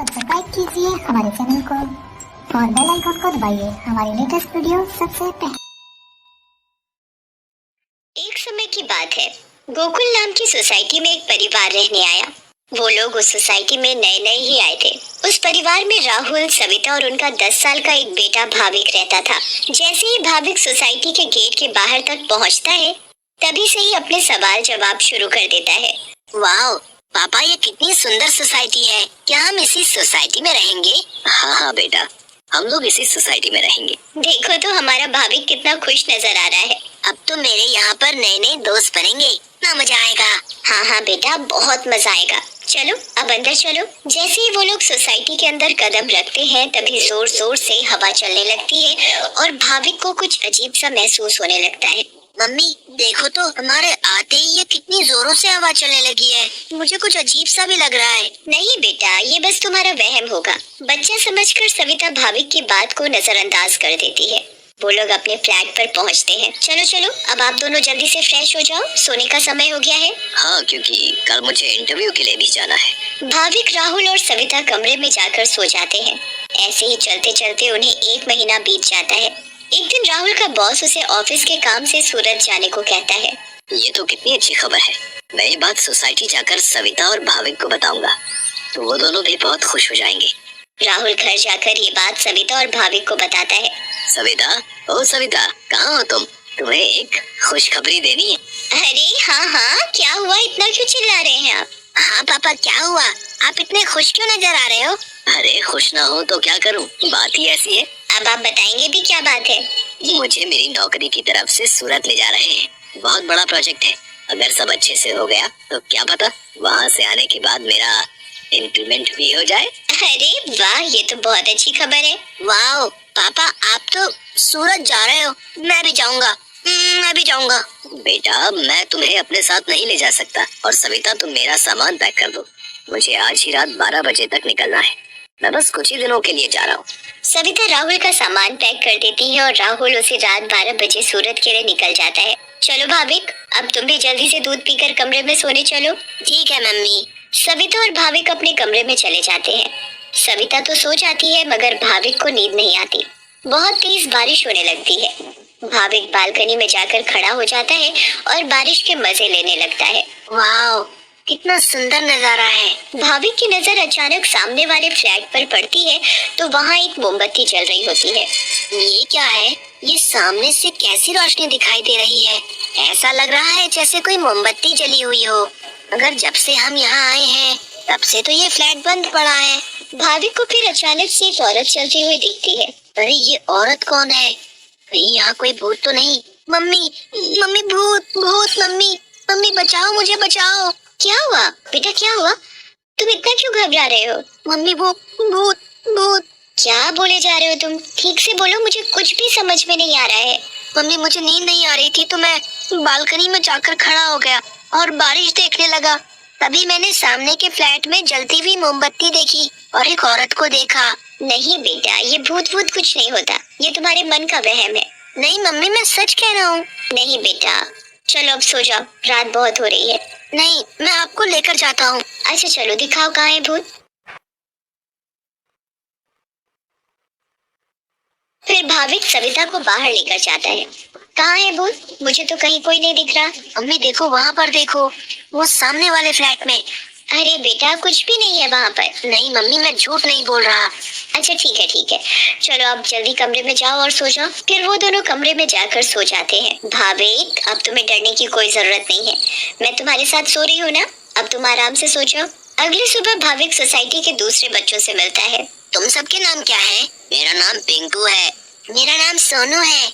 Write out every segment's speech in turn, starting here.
Subscribe कीजिए हमारे channel को और बेल आइकन को दबाइए हमारी लेटेस्ट वीडियो सबसे पहले। एक समय की बात है, गोकुल नाम की सोसाइटी में एक परिवार रहने आया। वो लोग उस सोसाइटी में नए नए ही आए थे। उस परिवार में राहुल, सविता और उनका 10 साल का एक बेटा भाविक रहता था। जैसे ही भाविक सोसाइटी के गेट के बाहर तक पहुंचता है, तभी से ही अपने सवाल जवाब शुरू कर देता है। वाह पापा, ये कितनी सुंदर सोसाइटी है। क्या हम इसी सोसाइटी में रहेंगे? हाँ हाँ बेटा, हम लोग इसी सोसाइटी में रहेंगे। देखो तो हमारा भाविक कितना खुश नजर आ रहा है। अब तो मेरे यहाँ पर नए नए दोस्त बनेंगे, ना मजा आएगा। हाँ हाँ बेटा, बहुत मजा आएगा। चलो अब अंदर चलो। जैसे ही वो लोग सोसाइटी के अंदर कदम रखते हैं, तभी जोर जोर से हवा चलने लगती है और भाविक को कुछ अजीब सा महसूस होने लगता है। मम्मी देखो तो, हमारे आते ही ये कितनी जोरों से हवा चलने लगी है। मुझे कुछ अजीब सा भी लग रहा है। नहीं बेटा, ये बस तुम्हारा वहम होगा। बच्चा समझकर सविता भाविक की बात को नजरअंदाज कर देती है। वो लोग अपने फ्लैट पर पहुंचते हैं। चलो चलो, अब आप दोनों जल्दी से फ्रेश हो जाओ, सोने का समय हो गया है। हाँ, क्योंकि कल मुझे इंटरव्यू के लिए भी जाना है। भाविक, राहुल और सविता कमरे में जाकर सो जाते हैं। ऐसे ही चलते चलते उन्हें 1 महीना बीत जाता है। एक दिन राहुल का बॉस उसे ऑफिस के काम से सूरत जाने को कहता है। ये तो कितनी अच्छी खबर है। मैं ये बात सोसाइटी जाकर सविता और भाविक को बताऊंगा, तो वो दोनों भी बहुत खुश हो जाएंगे। राहुल घर जाकर ये बात सविता और भाविक को बताता है। सविता, ओ सविता, कहाँ हो तुम? तुम्हें एक खुशखबरी देनी है। अरे हाँ हाँ, क्या हुआ? इतना क्यों चिल्ला रहे हैं आप? हाँ पापा, क्या हुआ? आप इतने खुश क्यों नजर आ रहे हो? अरे खुश ना हो तो क्या करूं, बात ही ऐसी है। अब आप बताएंगे भी, क्या बात है? मुझे मेरी नौकरी की तरफ से सूरत ले जा रहे हैं। बहुत बड़ा प्रोजेक्ट है। अगर सब अच्छे से हो गया तो क्या पता वहाँ से आने के बाद मेरा इंक्रीमेंट भी हो जाए। अरे वाह, ये तो बहुत अच्छी खबर है। वाह पापा, आप तो सूरत जा रहे हो। मैं भी जाऊंगा। मैं भी जाऊंगा। बेटा, मैं तुम्हें अपने साथ नहीं ले जा सकता। और सविता, तुम मेरा सामान पैक कर दो। मुझे आज ही रात 12 बजे तक निकलना है। मैं बस कुछ ही दिनों के लिए जा रहा हूँ। सविता राहुल का सामान पैक कर देती है और राहुल उसे रात 12 बजे सूरत के लिए निकल जाता है। चलो भाविक, अब तुम भी जल्दी से दूध पीकर कमरे में सोने चलो। ठीक है मम्मी। सविता और भाविक अपने कमरे में चले जाते हैं। सविता तो सो जाती है, मगर भाविक को नींद नहीं आती। बहुत तेज बारिश होने लगती है। भाविक बालकनी में जाकर खड़ा हो जाता है और बारिश के मजे लेने लगता है। वाह, कितना सुंदर नजारा है। भाविक की नजर अचानक सामने वाले फ्लैट पर पड़ती है, तो वहाँ एक मोमबत्ती जल रही होती है। ये क्या है? ये सामने से कैसी रोशनी दिखाई दे रही है? ऐसा लग रहा है जैसे कोई मोमबत्ती जली हुई हो। मगर जब से हम यहाँ आए हैं, तब से तो ये फ्लैट बंद पड़ा है। भाविक को फिर अचानक से एक औरत चलती हुई दिखती है। अरे ये औरत कौन है? कहीं यहाँ कोई भूत तो नहीं? मम्मी, मम्मी, भूत भूत, मम्मी, मम्मी बचाओ, मुझे बचाओ। क्या हुआ बेटा, क्या हुआ? तुम इतना क्यों घबरा रहे हो? मम्मी, वो भूत भूत। क्या बोले जा रहे हो तुम? ठीक से बोलो, मुझे कुछ भी समझ में नहीं आ रहा है। मम्मी, मुझे नींद नहीं आ रही थी, तो मैं बालकनी में जाकर खड़ा हो गया और बारिश देखने लगा। तभी मैंने सामने के फ्लैट में जलती हुई मोमबत्ती देखी और एक औरत को देखा। नहीं बेटा, ये भूत भूत कुछ नहीं होता। ये तुम्हारे मन का वहम है। नहीं मम्मी, मैं सच कह रहा हूँ। नहीं बेटा, चलो अब सो जाओ, रात बहुत हो रही है। नहीं, मैं आपको लेकर जाता हूँ। अच्छा चलो, दिखाओ कहाँ है भूत। फिर भाविक सविता को बाहर लेकर जाता है। कहाँ है भूत? मुझे तो कहीं कोई नहीं दिख रहा। मम्मी देखो, वहाँ पर देखो, वो सामने वाले फ्लैट में। अरे बेटा, कुछ भी नहीं है वहाँ पर। नहीं मम्मी, मैं झूठ नहीं बोल रहा। अच्छा ठीक है ठीक है, चलो अब जल्दी कमरे में जाओ और सो जाओ। फिर वो दोनों कमरे में जाकर सो जाते हैं। भाविक, अब तुम्हें डरने की कोई जरूरत नहीं है। मैं तुम्हारे साथ सो रही हूँ ना, अब तुम आराम से सो जाओ। अगली सुबह भाविक सोसाइटी के दूसरे बच्चों से मिलता है। तुम सबके नाम क्या है? मेरा नाम पिंकू है। मेरा नाम सोनू है।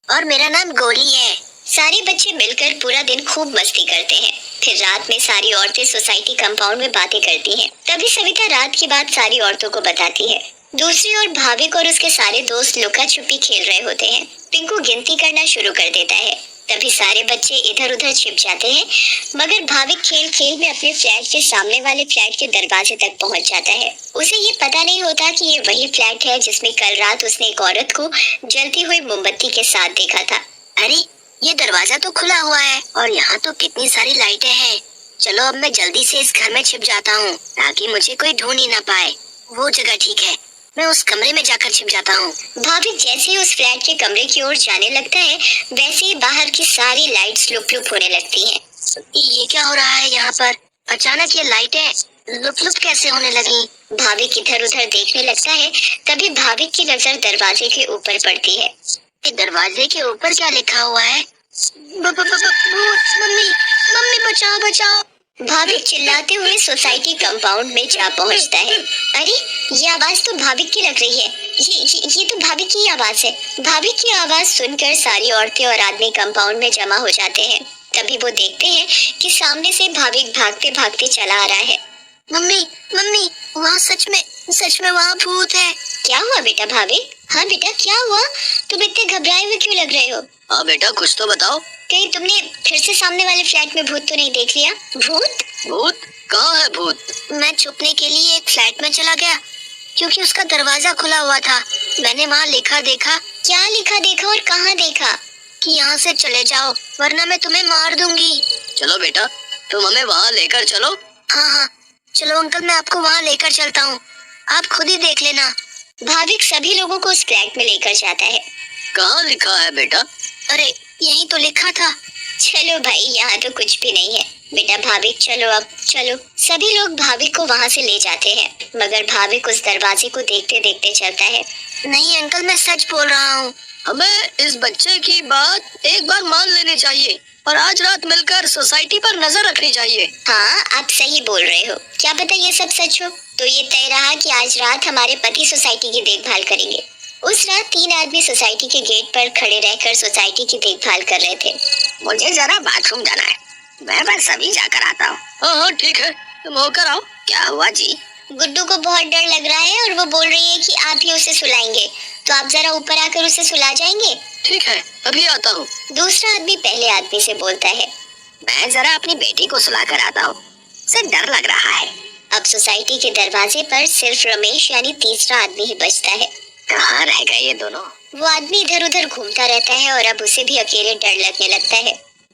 और मेरा नाम गोली है। सारे बच्चे मिलकर पूरा दिन खूब मस्ती करते हैं। फिर रात में सारी औरतें सोसाइटी कंपाउंड में बातें करती हैं। तभी सविता रात की बात सारी औरतों को बताती है। दूसरी ओर भाविक और उसके सारे दोस्त लुका छुपी खेल रहे होते हैं। पिंकू गिनती करना शुरू कर देता है। तभी सारे बच्चे इधर उधर छिप जाते हैं, मगर भाविक खेल खेल में अपने फ्लैट के सामने वाले फ्लैट के दरवाजे तक पहुंच जाता है। उसे ये पता नहीं होता कि ये वही फ्लैट है जिसमें कल रात उसने एक औरत को जलती हुई मोमबत्ती के साथ देखा था। अरे ये दरवाजा तो खुला हुआ है और यहाँ तो कितनी सारी लाइटें हैं। चलो अब मैं जल्दी से इस घर में छिप जाता हूँ, ताकि मुझे कोई ढूंढ ही ना पाए। वो जगह ठीक है, मैं उस कमरे में जाकर छिप जाता हूँ। भाविक जैसे ही उस फ्लैट के कमरे की ओर जाने लगता है, वैसे ही बाहर की सारी लाइट्स लुप लुप होने लगती हैं। ये क्या हो रहा है यहाँ पर? अचानक ये लाइटें लुप लुप कैसे होने लगी? भाविक इधर उधर देखने लगता है, तभी भाविक की नजर दरवाजे के ऊपर पड़ती है। ये दरवाजे के ऊपर क्या लिखा हुआ है? मम्मी, मम्मी बचाओ बचाओ। भाविक चिल्लाते हुए सोसाइटी कंपाउंड में जा पहुंचता है। अरे, ये आवाज तो भाविक की लग रही है। ये तो भाविक की आवाज है। भाविक की आवाज सुनकर सारी औरतें और आदमी कंपाउंड में जमा हो जाते हैं। तभी वो देखते हैं कि सामने से भाविक भागते भागते चला आ रहा है। मम्मी, मम्मी, वहाँ सच में वहाँ भूत है। क्या हुआ बेटा भाविक? हाँ बेटा, क्या हुआ? तुम इतने घबराए हुए क्यों लग रहे हो? हाँ बेटा, कुछ तो बताओ। कहीं तुमने फिर से सामने वाले फ्लैट में भूत तो नहीं देख लिया? भूत? भूत? कहाँ है भूत? मैं छुपने के लिए एक फ्लैट में चला गया, क्योंकि उसका दरवाजा खुला हुआ था। मैंने वहाँ लिखा देखा। क्या लिखा देखा और कहाँ देखा? कि यहाँ से चले जाओ, वरना मैं तुम्हें मार दूंगी। चलो बेटा, तुम हमें वहाँ लेकर चलो। हाँ हाँ, चलो अंकल, मैं आपको वहाँ लेकर चलता हूँ, आप खुद ही देख लेना। भाविक सभी लोगों को उस फ्लैट में लेकर जाता है। कहाँ लिखा है बेटा? अरे, यही तो लिखा था। चलो भाई, यहाँ तो कुछ भी नहीं है। बेटा भाविक, चलो अब चलो। सभी लोग भाविक को वहाँ से ले जाते हैं, मगर भाविक उस दरवाजे को देखते देखते चलता है। नहीं अंकल, मैं सच बोल रहा हूँ। हमें इस बच्चे की बात एक बार मान लेनी चाहिए और आज रात मिलकर सोसाइटी पर नजर रखनी चाहिए। हाँ, आप सही बोल रहे हो। क्या पता ये सब सच हो। तो ये तय रहा कि आज रात हमारे पति सोसाइटी की देखभाल करेंगे। उस रात 3 आदमी सोसाइटी के गेट पर खड़े रहकर सोसाइटी की देखभाल कर रहे थे। मुझे जरा बाथरूम जाना है, मैं बस अभी जाकर आता हूँ। हाँ हाँ ठीक है, तुम होकर आओ। क्या हुआ जी? गुड्डू को बहुत डर लग रहा है और वो बोल रही है कि आप ही उसे सुलाएंगे, तो आप जरा ऊपर आकर उसे सुला जाएंगे? ठीक है, अभी आता हूँ। दूसरा आदमी पहले आदमी से बोलता है, मैं जरा अपनी बेटी को सुला कर आता हूँ, उसे डर लग रहा है। अब सोसाइटी के दरवाजे पर सिर्फ रमेश यानी तीसरा आदमी ही बचता है। कहाँ रह गए ये दोनों? वो आदमी इधर उधर घूमता रहता है और अब उसे भी अकेले डर लगने लगता है।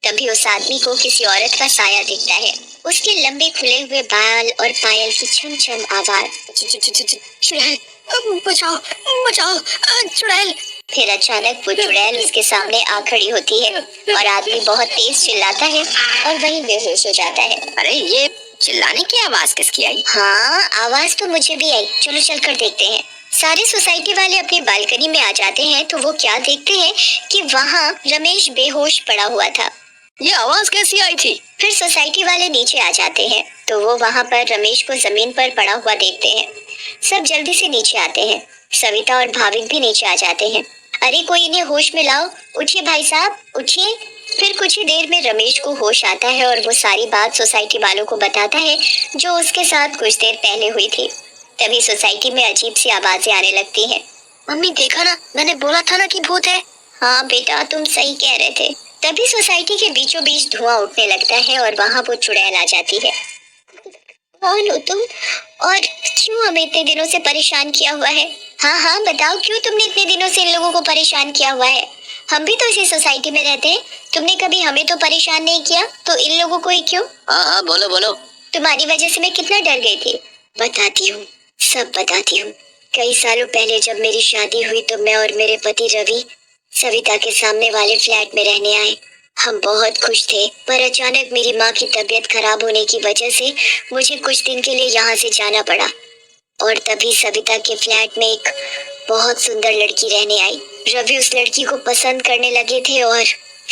तभी उस आदमी को किसी औरत का साया दिखता है। उसके लंबे खुले हुए बाल और पायल की छम छम आवाज। चुड़ैल, बचाओ बचाओ, चुड़ैल। फिर अचानक वो चुड़ैल उसके सामने आ खड़ी होती है और आदमी बहुत तेज चिल्लाता है और वहीं बेहोश हो जाता है। अरे, ये चिल्लाने की आवाज किसकी आई? हाँ, आवाज तो मुझे भी आई। चलो चलकर देखते हैं। सारे सोसाइटी वाले अपनी बालकनी में आ जाते हैं तो वो क्या देखते हैं कि वहाँ रमेश बेहोश पड़ा हुआ था। ये आवाज कैसी आई थी? फिर सोसाइटी वाले नीचे आ जाते हैं तो वो वहाँ पर रमेश को जमीन पर पड़ा हुआ देखते हैं। सब जल्दी से नीचे आते हैं। सविता और भाविक भी नीचे आ जाते हैं। अरे, कोई इन्हें होश में लाओ। उठिए भाई साहब, उठिए। फिर कुछ ही देर में रमेश को होश आता है और वो सारी बात सोसाइटी वालों को बताता है जो उसके साथ कुछ देर पहले हुई थी। तभी सोसाइटी में अजीब सी आवाजें आने लगती हैं। मम्मी देखा ना, मैंने बोला था ना कि भूत है। हाँ बेटा, तुम सही कह रहे थे। तभी सोसाइटी के बीचों बीच धुआं उठने लगता है और वहाँ वो चुड़ैल आ जाती है। कौन हो तुम और क्यों हमें इतने दिनों से परेशान किया हुआ है? हाँ हाँ बताओ, क्यों तुमने इतने दिनों से इन लोगों को परेशान किया हुआ है? हम भी तो इसी सोसाइटी में रहते हैं। तुमने कभी हमें तो परेशान नहीं किया, तो इन लोगों को ही क्यों? हाँ हाँ, बोलो बोलो। तुम्हारी वजह से मैं कितना डर गई थी। बताती हूँ, सब बताती हूँ। कई सालों पहले जब मेरी शादी हुई तो मैं और मेरे पति रवि सविता के सामने वाले फ्लैट में रहने आए। हम बहुत खुश थे, पर अचानक मेरी माँ की तबीयत खराब होने की वजह से मुझे कुछ दिन के लिए यहाँ से जाना पड़ा। और तभी सविता के फ्लैट में एक बहुत सुंदर लड़की रहने आई। रवि उस लड़की को पसंद करने लगे थे और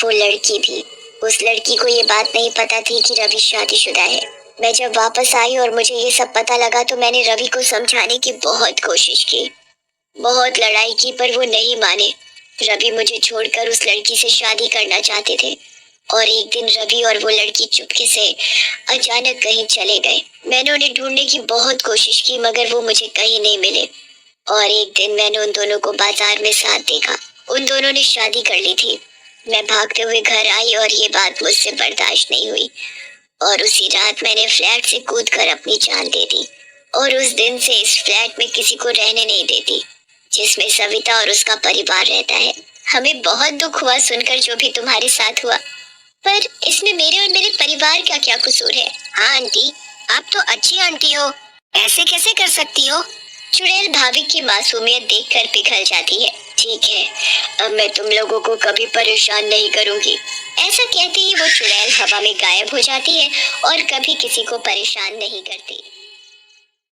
वो लड़की भी। उस लड़की को ये बात नहीं पता थी कि रवि शादीशुदा है। मैं जब वापस आई और मुझे ये सब पता लगा तो मैंने रवि को समझाने की बहुत कोशिश की, बहुत लड़ाई की, पर वो नहीं माने। रवि मुझे छोड़कर उस लड़की से शादी करना चाहते थे और एक दिन रवि और वो लड़की चुपके से अचानक कहीं चले गए। मैंने उन्हें ढूंढने की बहुत कोशिश की मगर वो मुझे कहीं नहीं मिले। और एक दिन मैंने उन दोनों को बाजार में साथ देखा। उन दोनों ने शादी कर ली थी। मैं भागते हुए घर आई और ये बात मुझसे बर्दाश्त नहीं हुई और उसी रात मैंने फ्लैट से कूदकर अपनी जान दे दी। और उस दिन से इस फ्लैट में किसी को रहने नहीं देती, जिसमें सविता और उसका परिवार रहता है। हमें बहुत दुख हुआ सुनकर जो भी तुम्हारे साथ हुआ, पर इसमें मेरे और मेरे परिवार का क्या कसूर है? हाँ आंटी, आप तो अच्छी आंटी हो, ऐसे कैसे कर सकती हो? चुड़ैल भाविक की मासूमियत देखकर पिघल जाती है। ठीक है, अब मैं तुम लोगों को कभी परेशान नहीं करूंगी। ऐसा कहते ही वो चुड़ैल हवा में गायब हो जाती है और कभी किसी को परेशान नहीं करती।